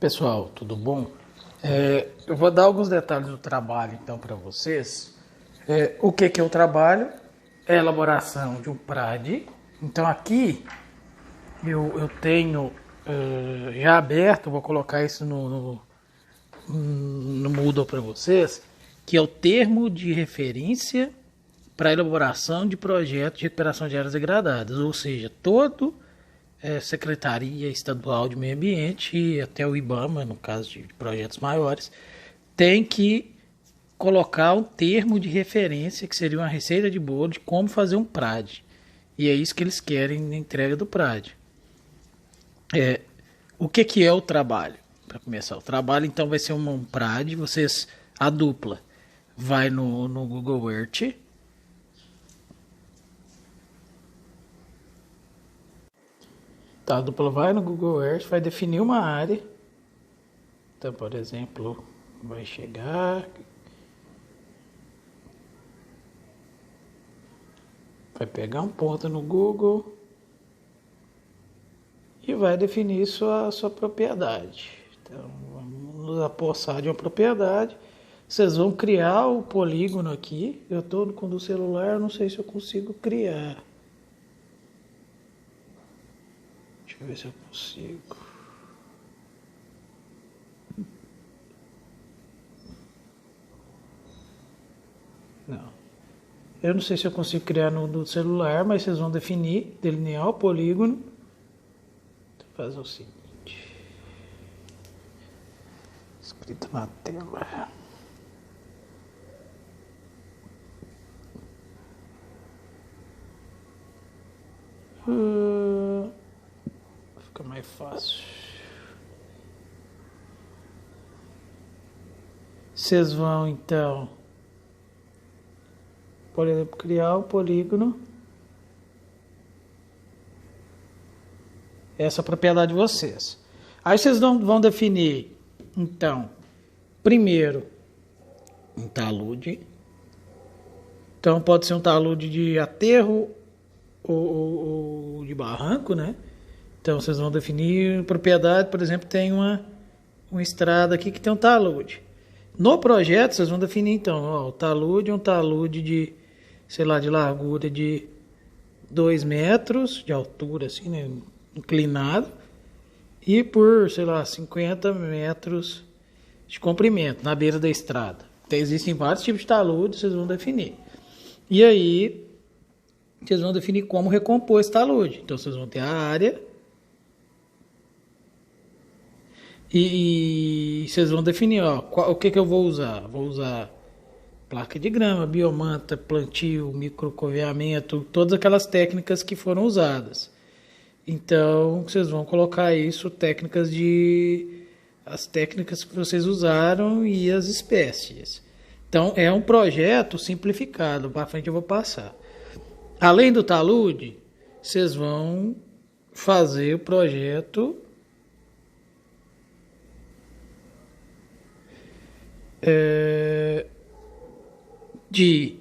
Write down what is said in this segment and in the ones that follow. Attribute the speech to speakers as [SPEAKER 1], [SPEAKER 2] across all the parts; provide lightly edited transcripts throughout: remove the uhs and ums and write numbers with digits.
[SPEAKER 1] Pessoal, tudo bom? Eu vou dar alguns detalhes do trabalho então para vocês. O que é o trabalho? É a elaboração de um PRAD. Então aqui eu tenho já aberto, vou colocar isso no Moodle para vocês, que é o termo de referência para a elaboração de projetos de recuperação de áreas degradadas, ou seja, todo Secretaria Estadual de Meio Ambiente e até o IBAMA, no caso de projetos maiores, tem que colocar um termo de referência, que seria uma receita de bolo de como fazer um PRAD. E é isso que eles querem na entrega do PRAD. O que é o trabalho? Para começar, o trabalho então vai ser um PRAD, a dupla vai no Google Earth. Tá, a dupla vai no Google Earth, vai definir uma área. Então, por exemplo, vai chegar, vai pegar um ponto no Google e vai definir sua propriedade. Então, vamos apossar de uma propriedade. Vocês vão criar o polígono aqui. Eu estou com o celular, não sei se eu consigo criar. Deixa eu ver se eu consigo. Não. Eu não sei se eu consigo criar no celular, mas vocês vão definir, delinear o polígono. Então, fazer o seguinte. Escrito na tela. Fica mais fácil. Vocês vão então, por exemplo, criar o polígono. Essa é a propriedade de vocês. Aí vocês vão definir, então, primeiro, um talude. Então pode ser um talude de aterro ou de barranco, né? Então vocês vão definir propriedade, por exemplo, tem uma estrada aqui que tem um talude. No projeto vocês vão definir então, o talude é um talude de, sei lá, de largura de 2 metros, de altura assim, né, inclinado, e por, sei lá, 50 metros de comprimento na beira da estrada. Então existem vários tipos de talude, vocês vão definir. E aí vocês vão definir como recompor esse talude. Então vocês vão ter a área e vocês vão definir, o que eu vou usar. Vou usar placa de grama, biomanta, plantio, microcoveamento, todas aquelas técnicas que foram usadas. Então vocês vão colocar isso, as técnicas que vocês usaram e as espécies. Então é um projeto simplificado, para frente eu vou passar. Além do talude, vocês vão fazer o projeto de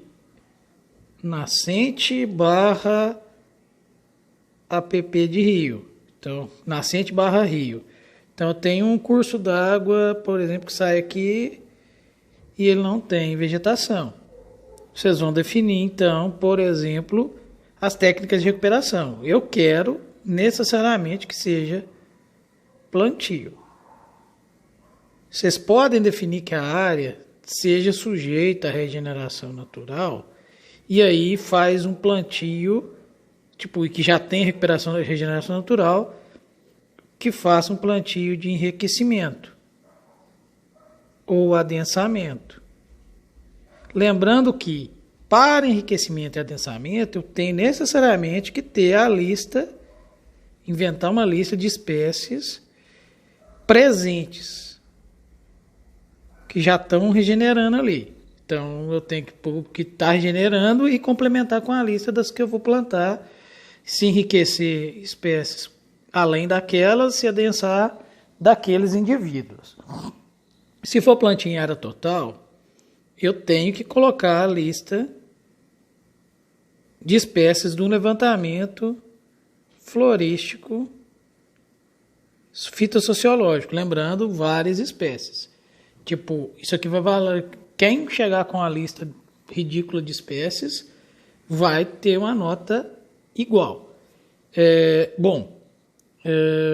[SPEAKER 1] nascente barra app de rio. Então, nascente barra rio. Então, eu tenho um curso d'água, por exemplo, que sai aqui e ele não tem vegetação. Vocês vão definir, então, por exemplo, as técnicas de recuperação. Eu quero necessariamente que seja plantio. Vocês podem definir que a área seja sujeita à regeneração natural e aí faz um plantio, tipo, que já tem recuperação e regeneração natural, que faça um plantio de enriquecimento ou adensamento. Lembrando que para enriquecimento e adensamento eu tenho necessariamente que ter a lista, inventar uma lista de espécies presentes que já estão regenerando ali. Então eu tenho que estar regenerando e complementar com a lista das que eu vou plantar, se enriquecer espécies além daquelas, se adensar daqueles indivíduos. Se for plantio em área total, eu tenho que colocar a lista de espécies do levantamento florístico fitossociológico, lembrando várias espécies. Tipo, isso aqui vai valer. Quem chegar com a lista ridícula de espécies vai ter uma nota igual.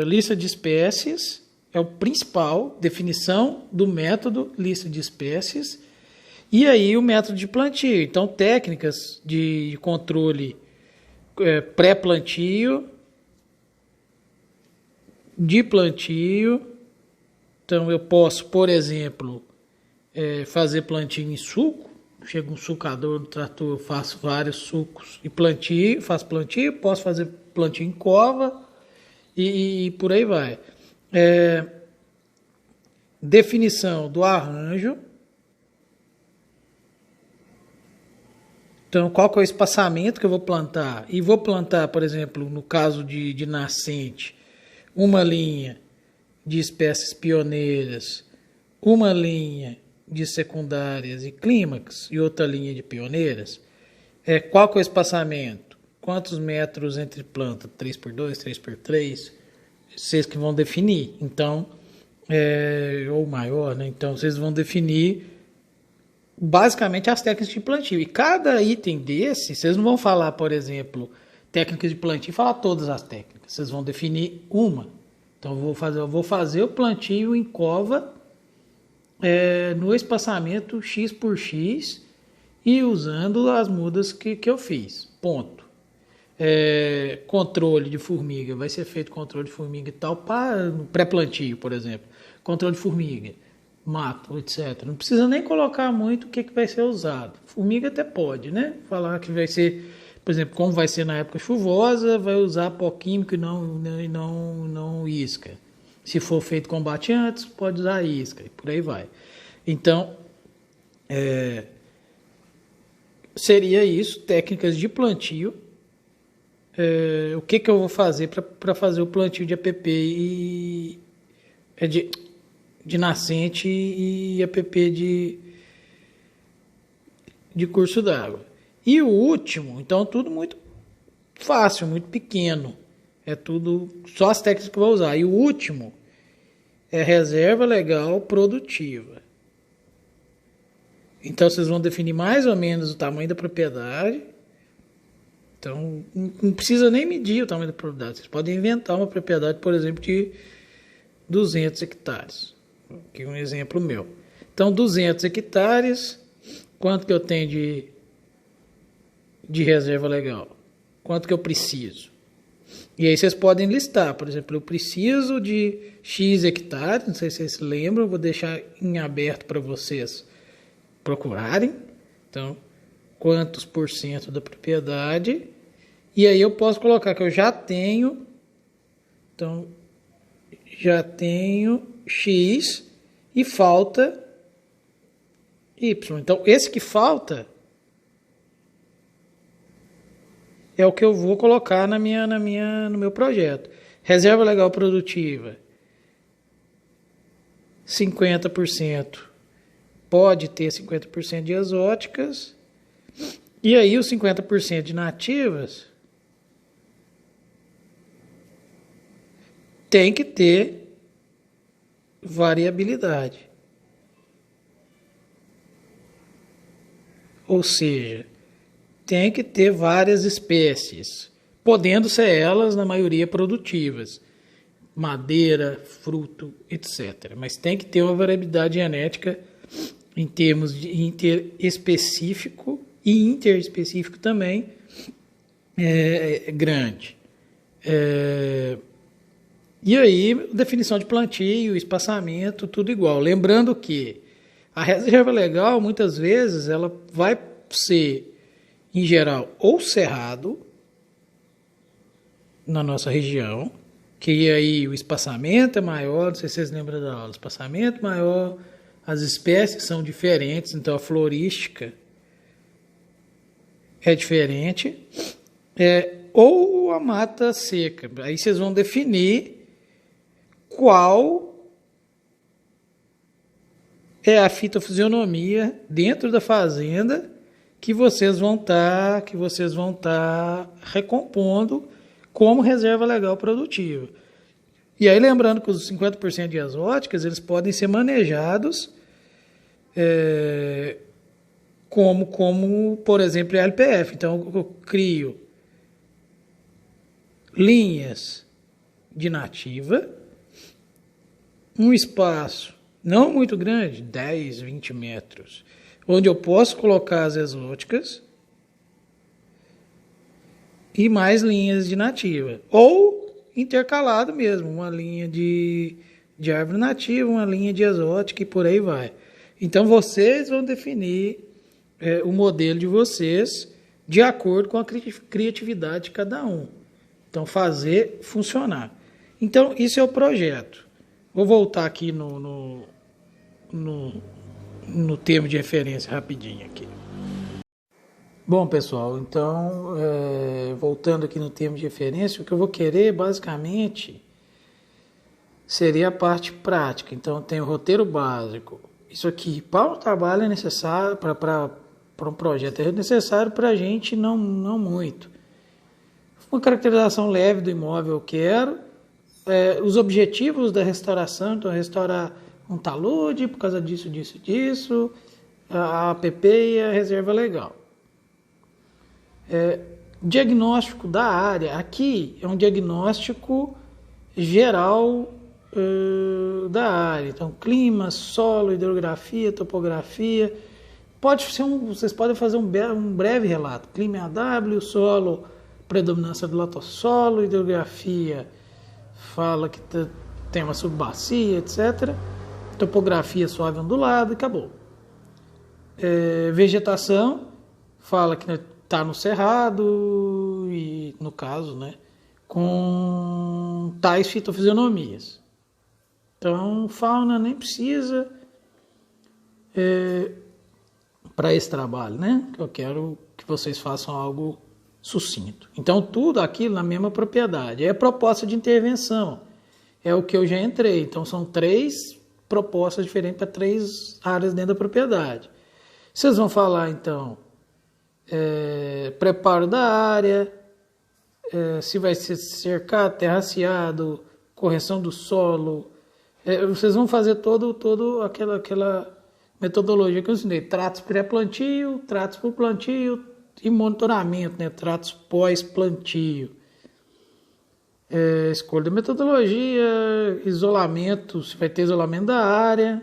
[SPEAKER 1] Lista de espécies é o principal, definição do método lista de espécies, e aí o método de plantio. Então, técnicas de controle pré-plantio, de plantio. Então, eu posso, por exemplo, fazer plantio em suco. Chega um sucador no trator, faço vários sucos e plantio, faço plantio, posso fazer plantio em cova e por aí vai. Definição do arranjo. Então, qual que é o espaçamento que eu vou plantar? E vou plantar, por exemplo, no caso de nascente, uma linha de espécies pioneiras, uma linha de secundárias e clímax e outra linha de pioneiras. Qual que é o espaçamento? Quantos metros entre planta? 3x2, 3x3? Vocês que vão definir. Então, ou maior, né? Então, vocês vão definir basicamente as técnicas de plantio. E cada item desse, vocês não vão falar, por exemplo, técnicas de plantio e falar todas as técnicas. Vocês vão definir uma. Então, eu vou fazer o plantio em cova no espaçamento X por X e usando as mudas que eu fiz. Ponto. Controle de formiga. Vai ser feito controle de formiga e tal para pré-plantio, por exemplo. Controle de formiga, mato, etc. Não precisa nem colocar muito o que vai ser usado. Formiga até pode, né? Falar que vai ser, por exemplo, como vai ser na época chuvosa, vai usar pó químico e não isca. Se for feito combate antes, pode usar isca e por aí vai. Então, seria isso, técnicas de plantio. O que eu vou fazer para fazer o plantio de APP de nascente e APP de curso d'água. E o último, então, tudo muito fácil, muito pequeno. É tudo, só as técnicas que eu vou usar. E o último é reserva legal produtiva. Então, vocês vão definir mais ou menos o tamanho da propriedade. Então, não precisa nem medir o tamanho da propriedade. Vocês podem inventar uma propriedade, por exemplo, de 200 hectares. Aqui um exemplo meu. Então, 200 hectares, quanto que eu tenho de reserva legal? Quanto que eu preciso? E aí vocês podem listar, por exemplo, eu preciso de X hectares, não sei se vocês se lembram, eu vou deixar em aberto para vocês procurarem. Então, quantos por cento da propriedade? E aí eu posso colocar que eu já tenho, então, já tenho X e falta Y. Então, esse que falta é o que eu vou colocar no meu projeto. Reserva legal produtiva, 50%. Pode ter 50% de exóticas. E aí os 50% de nativas tem que ter variabilidade. Ou seja, tem que ter várias espécies, podendo ser elas, na maioria, produtivas. Madeira, fruto, etc. Mas tem que ter uma variabilidade genética em termos de interespecífico e interespecífico também grande. E aí, definição de plantio, espaçamento, tudo igual. Lembrando que a reserva legal, muitas vezes, ela vai ser, em geral, ou cerrado, na nossa região, que aí o espaçamento é maior, não sei se vocês lembram da aula, espaçamento maior, as espécies são diferentes, então a florística é diferente, ou a mata seca. Aí vocês vão definir qual é a fitofisionomia dentro da fazenda que vocês vão estar recompondo como reserva legal produtiva. E aí lembrando que os 50% de exóticas, eles podem ser manejados como, por exemplo, LPF. Então eu crio linhas de nativa, um espaço não muito grande, 10, 20 metros, onde eu posso colocar as exóticas e mais linhas de nativa. Ou intercalado mesmo, uma linha de árvore nativa, uma linha de exótica e por aí vai. Então vocês vão definir o modelo de vocês de acordo com a criatividade de cada um. Então fazer funcionar. Então isso é o projeto. Vou voltar aqui no termo de referência rapidinho aqui. Bom, pessoal, então, voltando aqui no termo de referência, o que eu vou querer, basicamente, seria a parte prática. Então, tem o roteiro básico. Isso aqui, para o trabalho é necessário, para um projeto é necessário, para a gente não muito. Uma caracterização leve do imóvel eu quero. Os objetivos da restauração, então, restaurar um talude por causa disso, a APP e a reserva legal. Diagnóstico da área. Aqui é um diagnóstico geral da área. Então, clima, solo, hidrografia, topografia. Vocês podem fazer um breve relato. Clima AW, solo, predominância do latossolo, hidrografia, fala que tem uma subbacia, etc. Topografia suave ondulada, acabou. Vegetação, fala que está no cerrado e, no caso, né, com tais fitofisionomias. Então, fauna nem precisa para esse trabalho, né? Eu quero que vocês façam algo sucinto. Então, tudo aquilo na mesma propriedade. É proposta de intervenção. É o que eu já entrei. Então, são 3 propostas diferentes para 3 áreas dentro da propriedade. Vocês vão falar, então, preparo da área, se vai ser cercado, terraceado, correção do solo. Vocês vão fazer todo aquela metodologia que eu ensinei. Tratos pré-plantio, tratos por plantio e monitoramento, né? Tratos pós-plantio. Escolha da metodologia, isolamento, se vai ter isolamento da área,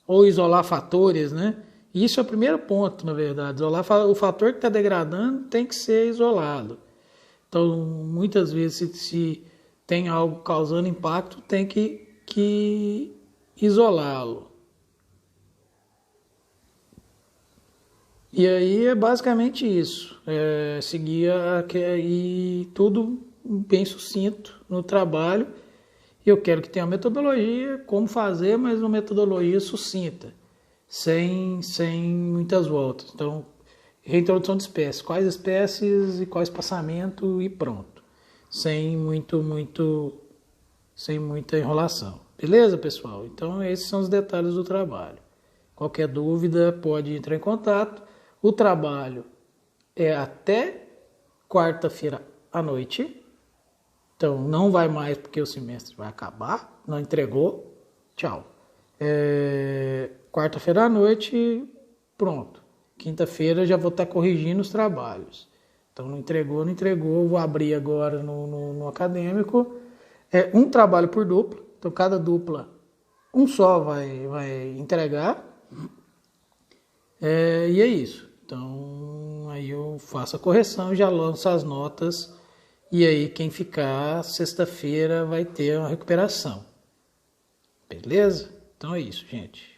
[SPEAKER 1] ou isolar fatores, né? Isso é o primeiro ponto, na verdade. O fator que está degradando tem que ser isolado. Então, muitas vezes, se tem algo causando impacto, tem que isolá-lo. E aí é basicamente isso. Seguir e tudo bem sucinto no trabalho. Eu quero que tenha uma metodologia, como fazer, mas uma metodologia sucinta, sem muitas voltas. Então, reintrodução de espécies. Quais espécies e qual espaçamento e pronto. Sem muita enrolação. Beleza, pessoal? Então, esses são os detalhes do trabalho. Qualquer dúvida, pode entrar em contato. O trabalho é até quarta-feira à noite. Então, não vai mais porque o semestre vai acabar. Não entregou. Tchau. Quarta-feira à noite, pronto. Quinta-feira já vou estar corrigindo os trabalhos. Então, não entregou. Vou abrir agora no acadêmico. Um trabalho por dupla. Então, cada dupla, um só vai entregar. E é isso. Então, aí eu faço a correção, já lanço as notas. E aí, quem ficar, sexta-feira vai ter uma recuperação. Beleza? Então é isso, gente.